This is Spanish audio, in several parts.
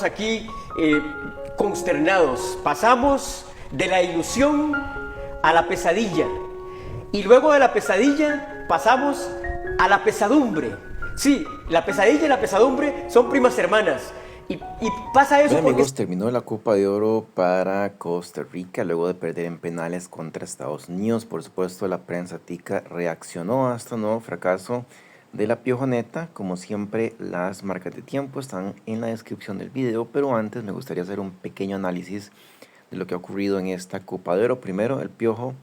Aquí consternados. Pasamos de la ilusión a la pesadilla y luego de la pesadilla pasamos a la pesadumbre. Sí, la pesadilla y la pesadumbre son primas hermanas y pasa eso Bueno, porque... amigos, terminó la Copa de Oro para Costa Rica luego de perder en penales contra Estados Unidos. Por supuesto, la prensa tica reaccionó a este nuevo fracaso de la Piojoneta. Como siempre, las marcas de tiempo están en la descripción del video, pero antes me gustaría hacer un pequeño análisis de lo que ha ocurrido en esta Copa de Oro. Primero, el Piojo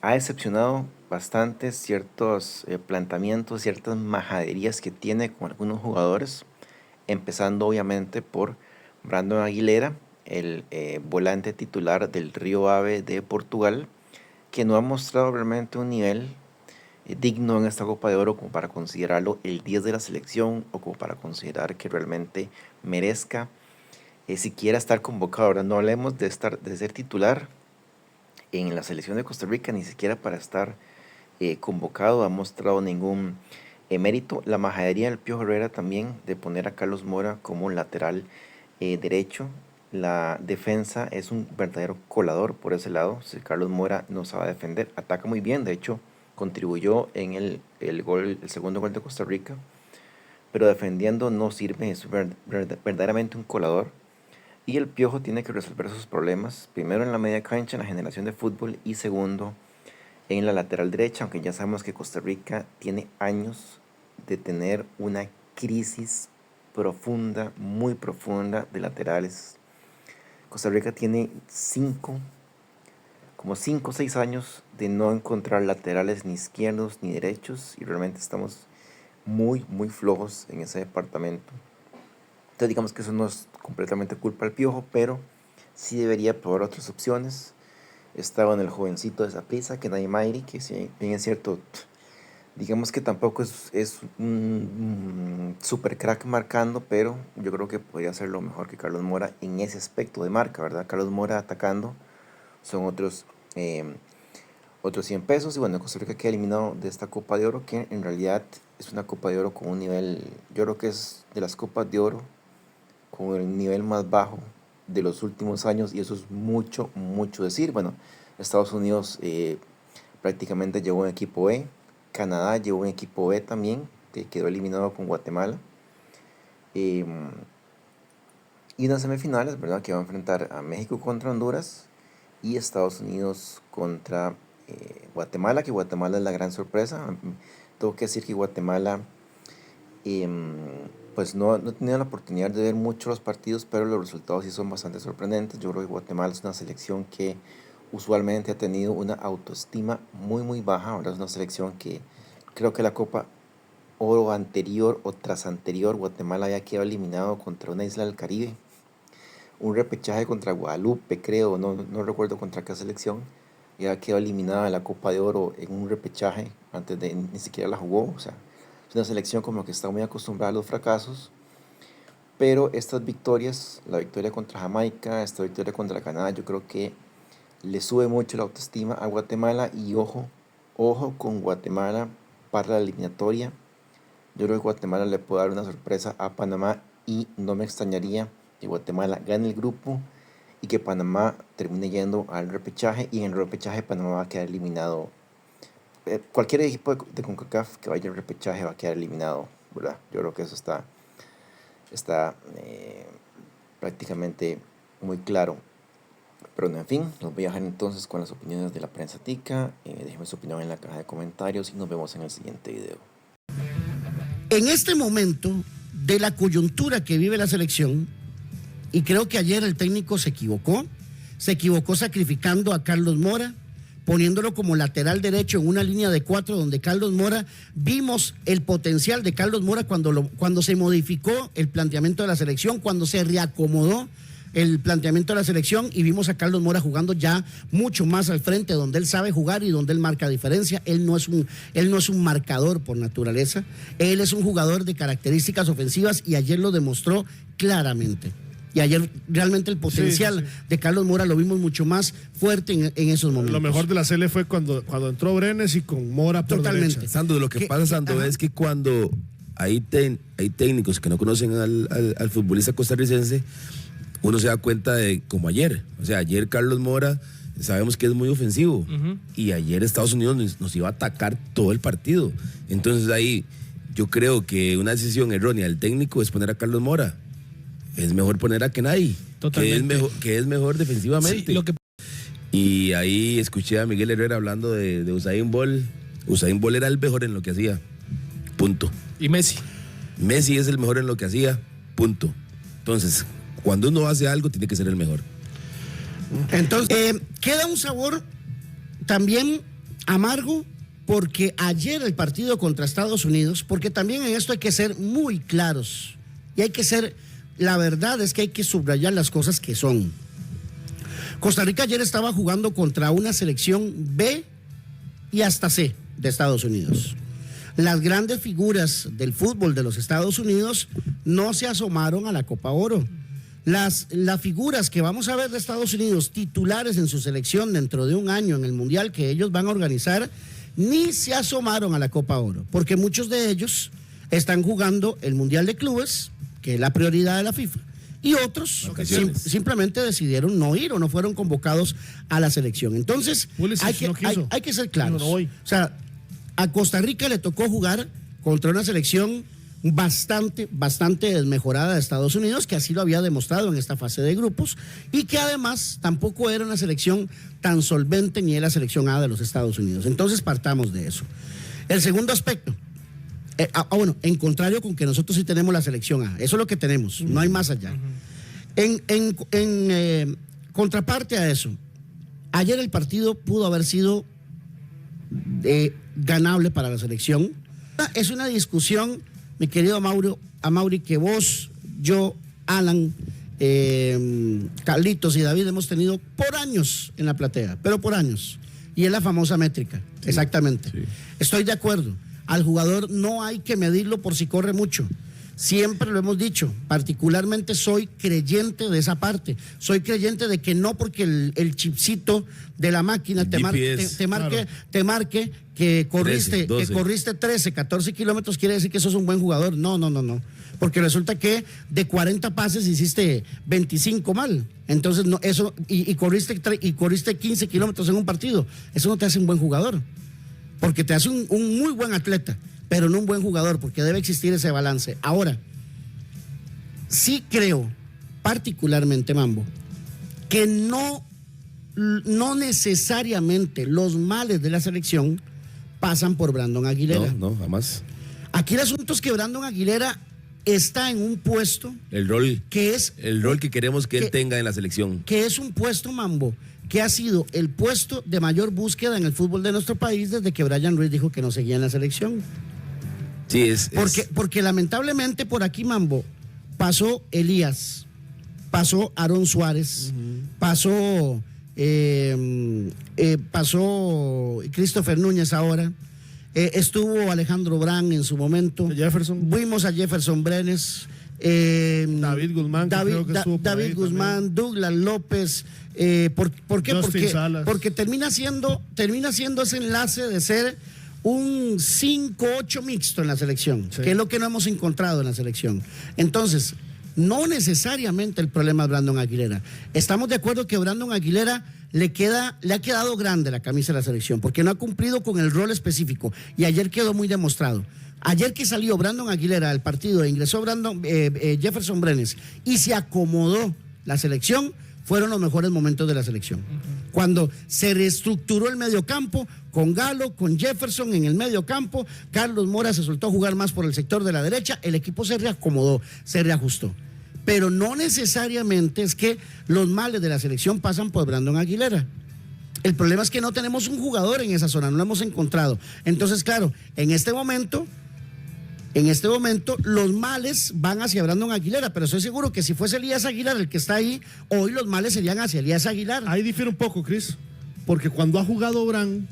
ha decepcionado bastante ciertos planteamientos, ciertas majaderías que tiene con algunos jugadores, empezando obviamente por Brandon Aguilera, el volante titular del Río Ave de Portugal, que no ha mostrado realmente un nivel digno en esta Copa de Oro como para considerarlo el 10 de la selección o como para considerar que realmente merezca siquiera estar convocado. Ahora no hablemos de ser titular en la selección de Costa Rica, ni siquiera para estar convocado ha mostrado ningún mérito. La majadería del Piojo Herrera también de poner a Carlos Mora como lateral derecho. La defensa es un verdadero colador por ese lado. Si Carlos Mora no sabe defender, ataca muy bien, de hecho contribuyó en el segundo gol de Costa Rica, pero defendiendo no sirve, es verdaderamente un colador. Y el Piojo tiene que resolver sus problemas, primero en la media cancha, en la generación de fútbol, y segundo en la lateral derecha, aunque ya sabemos que Costa Rica tiene años de tener una crisis profunda, muy profunda de laterales. Costa Rica tiene como 5 o 6 años de no encontrar laterales ni izquierdos ni derechos, y realmente estamos muy flojos en ese departamento. Entonces digamos que eso no es completamente culpa del Piojo, pero sí debería probar otras opciones. Estaba en el jovencito de Saprissa, que Naim Airi, que si bien es cierto, digamos que tampoco es un super crack marcando, pero yo creo que podría hacerlo mejor que Carlos Mora en ese aspecto de marca, ¿verdad? Carlos Mora atacando son otros 100 pesos. Y bueno, Costa Rica queda eliminado de esta Copa de Oro, que en realidad es una Copa de Oro con un nivel, yo creo que es de las Copas de Oro con el nivel más bajo de los últimos años, y eso es mucho decir. Bueno, Estados Unidos prácticamente llevó un equipo E, Canadá llevó un equipo B también, que quedó eliminado con Guatemala, y unas semifinales, ¿verdad?, que va a enfrentar a México contra Honduras y Estados Unidos contra Guatemala, que Guatemala es la gran sorpresa. Tengo que decir que Guatemala pues no he tenido la oportunidad de ver mucho los partidos, pero los resultados sí son bastante sorprendentes. Yo creo que Guatemala es una selección que usualmente ha tenido una autoestima muy baja. Ahora es una selección que creo que la Copa Oro anterior o tras anterior, Guatemala había quedado eliminado contra una isla del Caribe, un repechaje contra Guadalupe, creo, no recuerdo contra qué selección, y había quedado eliminada de la Copa de Oro en un repechaje antes de ni siquiera la jugó. O sea, es una selección como que está muy acostumbrada a los fracasos, pero estas victorias, la victoria contra Jamaica, esta victoria contra Canadá, yo creo que le sube mucho la autoestima a Guatemala. Y ojo con Guatemala para la eliminatoria. Yo creo que Guatemala le puede dar una sorpresa a Panamá, y no me extrañaría que Guatemala gane el grupo y que Panamá termine yendo al repechaje, y en el repechaje Panamá va a quedar eliminado. Cualquier equipo de CONCACAF que vaya al repechaje va a quedar eliminado, ¿verdad? Yo creo que eso está prácticamente muy claro. Pero en fin, nos voy a dejar entonces con las opiniones de la prensa tica. Déjenme su opinión en la caja de comentarios y nos vemos en el siguiente video. En este momento de la coyuntura que vive la selección, y creo que ayer el técnico se equivocó sacrificando a Carlos Mora, poniéndolo como lateral derecho en una línea de 4 donde Carlos Mora, vimos el potencial de Carlos Mora cuando se modificó el planteamiento de la selección, cuando se reacomodó el planteamiento de la selección, y vimos a Carlos Mora jugando ya mucho más al frente, donde él sabe jugar y donde él marca diferencia. Él no es un marcador por naturaleza, él es un jugador de características ofensivas, y ayer lo demostró claramente. Y ayer realmente el potencial de Carlos Mora lo vimos mucho más fuerte en esos momentos. Lo mejor de la CL fue cuando entró Brenes y con Mora por totalmente derecha. Sandro, lo que pasa, Sandro, es que cuando hay técnicos que no conocen al futbolista costarricense, uno se da cuenta de como ayer. O sea, ayer Carlos Mora sabemos que es muy ofensivo, y ayer Estados Unidos nos iba a atacar todo el partido. Entonces ahí yo creo que una decisión errónea del técnico es poner a Carlos Mora. Es mejor poner a Kenai, que es mejor defensivamente. Sí, Y ahí escuché a Miguel Herrera hablando de Usain Bolt. Usain Bolt era el mejor en lo que hacía, punto. Y Messi es el mejor en lo que hacía, punto. Entonces, cuando uno hace algo, tiene que ser el mejor. Entonces, queda un sabor también amargo, porque ayer el partido contra Estados Unidos, porque también en esto hay que ser muy claros, y hay que ser, la verdad es que hay que subrayar las cosas que son. Costa Rica ayer estaba jugando contra una selección B y hasta C de Estados Unidos. Las grandes figuras del fútbol de los Estados Unidos no se asomaron a la Copa Oro. Las figuras que vamos a ver de Estados Unidos titulares en su selección dentro de un año en el Mundial que ellos van a organizar, ni se asomaron a la Copa Oro, porque muchos de ellos están jugando el Mundial de Clubes, que es la prioridad de la FIFA, y otros simplemente decidieron no ir o no fueron convocados a la selección. Entonces, hay que ser claros. O sea, a Costa Rica le tocó jugar contra una selección bastante desmejorada de Estados Unidos, que así lo había demostrado en esta fase de grupos, y que además tampoco era una selección tan solvente ni era la selección A de los Estados Unidos. Entonces partamos de eso. El segundo aspecto, bueno, en contrario con que nosotros sí tenemos la selección A, eso es lo que tenemos, no hay más allá. En contraparte a eso, ayer el partido pudo haber sido ganable para la selección. Es una discusión, mi querido Amaury, que vos, yo, Alan, Carlitos y David hemos tenido por años en la platea, pero por años. Y es la famosa métrica, sí, exactamente. Sí. Estoy de acuerdo. Al jugador no hay que medirlo por si corre mucho. Siempre lo hemos dicho, particularmente soy creyente de esa parte. Soy creyente de que no porque el chipcito de la máquina te marque que corriste 13, 14 kilómetros, quiere decir que sos un buen jugador. No. Porque resulta que de 40 pases hiciste 25 mal. Entonces, no, eso, y corriste 15 kilómetros en un partido. Eso no te hace un buen jugador. Porque te hace un muy buen atleta, pero no un buen jugador, porque debe existir ese balance. Ahora, sí creo, particularmente, Mambo, que no necesariamente los males de la selección pasan por Brandon Aguilera. No, jamás. Aquí el asunto es que Brandon Aguilera está en un puesto... El rol que queremos que él tenga en la selección. Que es un puesto, Mambo, que ha sido el puesto de mayor búsqueda en el fútbol de nuestro país desde que Brian Ruiz dijo que no seguía en la selección. Sí, porque lamentablemente por aquí, Mambo, pasó Elías, pasó Aaron Suárez, pasó Christopher Núñez ahora, estuvo Alejandro Brand en su momento, vimos a Jefferson Brenes, David Guzmán, Douglas López. ¿Por qué? Porque termina siendo ese enlace de ser un 5-8 mixto en la selección, sí, que es lo que no hemos encontrado en la selección. Entonces, no necesariamente el problema es Brandon Aguilera. Estamos de acuerdo que Brandon Aguilera le ha quedado grande la camisa de la selección, porque no ha cumplido con el rol específico, y ayer quedó muy demostrado. Ayer que salió Brandon Aguilera al partido e ingresó Jefferson Brenes y se acomodó la selección, fueron los mejores momentos de la selección. Cuando se reestructuró el mediocampo con Galo, con Jefferson en el mediocampo, Carlos Mora se soltó a jugar más por el sector de la derecha, el equipo se reacomodó, se reajustó. Pero no necesariamente es que los males de la selección pasan por Brandon Aguilera. El problema es que no tenemos un jugador en esa zona, no lo hemos encontrado. Entonces, claro, en este momento los males van hacia Brandon Aguilera, pero estoy seguro que si fuese Elías Aguilar el que está ahí, hoy los males serían hacia Elías Aguilar. Ahí difiere un poco, Cris, porque cuando ha jugado Brand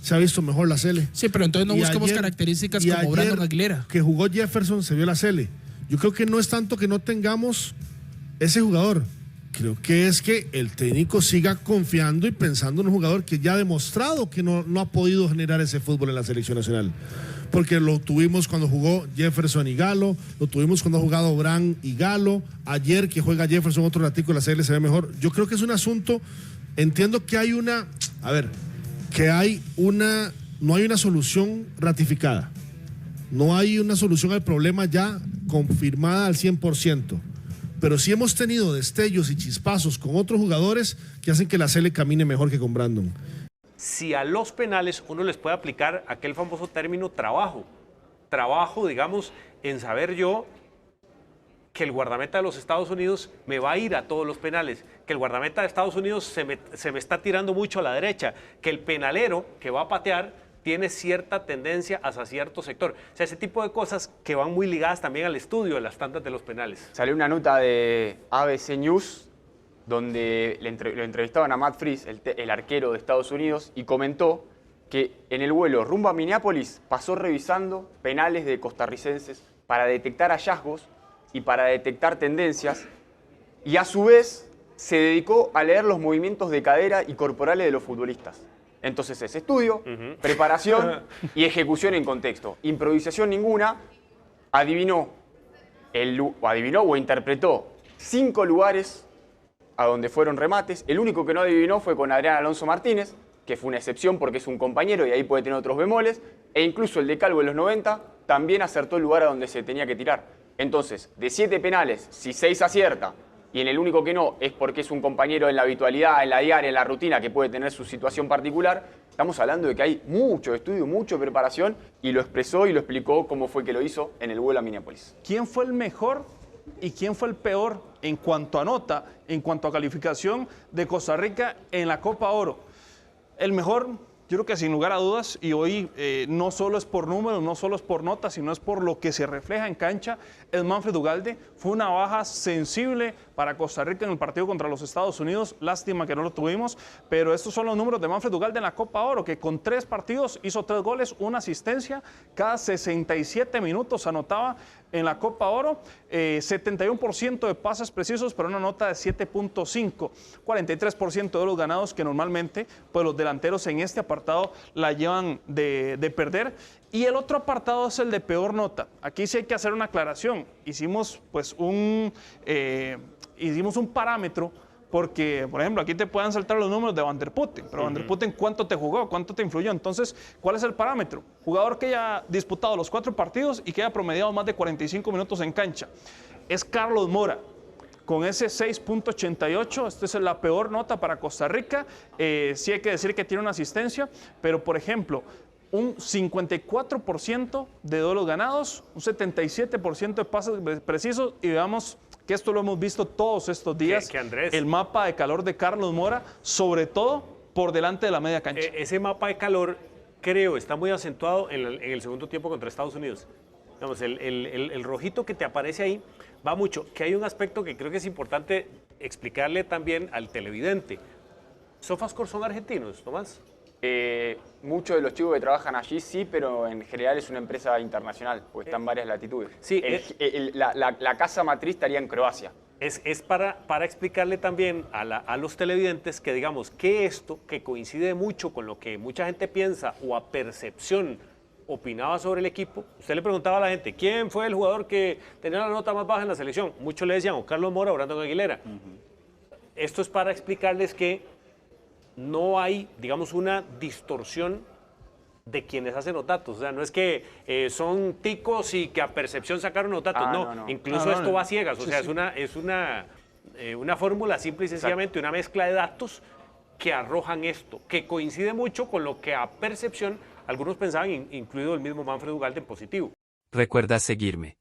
se ha visto mejor la Sele. Sí, pero entonces no buscamos características como Brandon Aguilera. Que jugó Jefferson, se vio la Sele. Yo creo que no es tanto que no tengamos ese jugador, creo que es que el técnico siga confiando y pensando en un jugador que ya ha demostrado que no ha podido generar ese fútbol en la selección nacional. porque lo tuvimos cuando jugó Jefferson y Galo, lo tuvimos cuando ha jugado Bran y Galo, ayer que juega Jefferson otro ratico la CL se ve mejor. Yo creo que es un asunto, entiendo que hay una, no hay una solución ratificada, no hay una solución al problema ya confirmada al 100%, pero sí hemos tenido destellos y chispazos con otros jugadores que hacen que la CL camine mejor que con Brandon. Si a los penales uno les puede aplicar aquel famoso término trabajo, digamos, en saber yo que el guardameta de los Estados Unidos me va a ir a todos los penales, que el guardameta de Estados Unidos se me está tirando mucho a la derecha, que el penalero que va a patear tiene cierta tendencia hacia cierto sector. O sea, ese tipo de cosas que van muy ligadas también al estudio de las tandas de los penales. Salió una nota de ABC News donde lo entrevistaban a Matt Freese, el arquero de Estados Unidos, y comentó que en el vuelo rumbo a Minneapolis pasó revisando penales de costarricenses para detectar hallazgos y para detectar tendencias, y a su vez se dedicó a leer los movimientos de cadera y corporales de los futbolistas. Entonces es estudio, preparación y ejecución en contexto. Improvisación ninguna. Adivinó o interpretó 5 lugares a donde fueron remates. El único que no adivinó fue con Adrián Alonso Martínez, que fue una excepción porque es un compañero y ahí puede tener otros bemoles. E incluso el de Calvo en los 90 también acertó el lugar a donde se tenía que tirar. Entonces, de 7 penales, si 6 acierta y en el único que no es porque es un compañero en la habitualidad, en la diaria, en la rutina, que puede tener su situación particular, estamos hablando de que hay mucho estudio, mucha preparación, y lo expresó y lo explicó cómo fue que lo hizo en el vuelo a Minneapolis. ¿Quién fue el mejor y quién fue el peor en cuanto a nota, en cuanto a calificación de Costa Rica en la Copa Oro? El mejor, yo creo que sin lugar a dudas, y hoy no solo es por números, no solo es por notas, sino es por lo que se refleja en cancha, es Manfred Ugalde. Fue una baja sensible para Costa Rica en el partido contra los Estados Unidos. Lástima que no lo tuvimos, pero estos son los números de Manfred Ugalde en la Copa Oro, que con 3 partidos hizo 3 goles, una asistencia, cada 67 minutos anotaba en la Copa Oro, 71% de pases precisos, pero una nota de 7.5, 43% de los ganados, que normalmente pues los delanteros en este apartado la llevan de perder. Y el otro apartado es el de peor nota. Aquí sí hay que hacer una aclaración. Hicimos pues un parámetro, porque, por ejemplo, aquí te pueden saltar los números de Van der Putten, pero Van der Putten, ¿cuánto te jugó? ¿Cuánto te influyó? Entonces, ¿cuál es el parámetro? Jugador que haya disputado los 4 partidos y que haya promediado más de 45 minutos en cancha. Es Carlos Mora, con ese 6.88, esta es la peor nota para Costa Rica. Sí hay que decir que tiene una asistencia, pero, por ejemplo, un 54% de duelos ganados, un 77% de pases precisos, y veamos que esto lo hemos visto todos estos días, el mapa de calor de Carlos Mora, sobre todo por delante de la media cancha. Ese mapa de calor, creo, está muy acentuado en el segundo tiempo contra Estados Unidos. Digamos, el rojito que te aparece ahí va mucho, que hay un aspecto que creo que es importante explicarle también al televidente. ¿Sofascore son argentinos, Tomás? Muchos de los chicos que trabajan allí sí, pero en general es una empresa internacional, pues está en varias latitudes. Sí, la casa matriz estaría en Croacia. Es para explicarle también a los televidentes que, digamos, que esto, que coincide mucho con lo que mucha gente piensa o a percepción opinaba sobre el equipo. Usted le preguntaba a la gente, ¿quién fue el jugador que tenía la nota más baja en la selección? Muchos le decían, o Carlos Mora o Brandon Aguilera. Esto es para explicarles que no hay, digamos, una distorsión de quienes hacen los datos. O sea, no es que son ticos y que a percepción sacaron los datos. No. Incluso esto va a ciegas. O sea, es una fórmula simple y sencillamente, una mezcla de datos que arrojan esto, que coincide mucho con lo que a percepción algunos pensaban, incluido el mismo Manfred Ugalde, en positivo. Recuerda seguirme.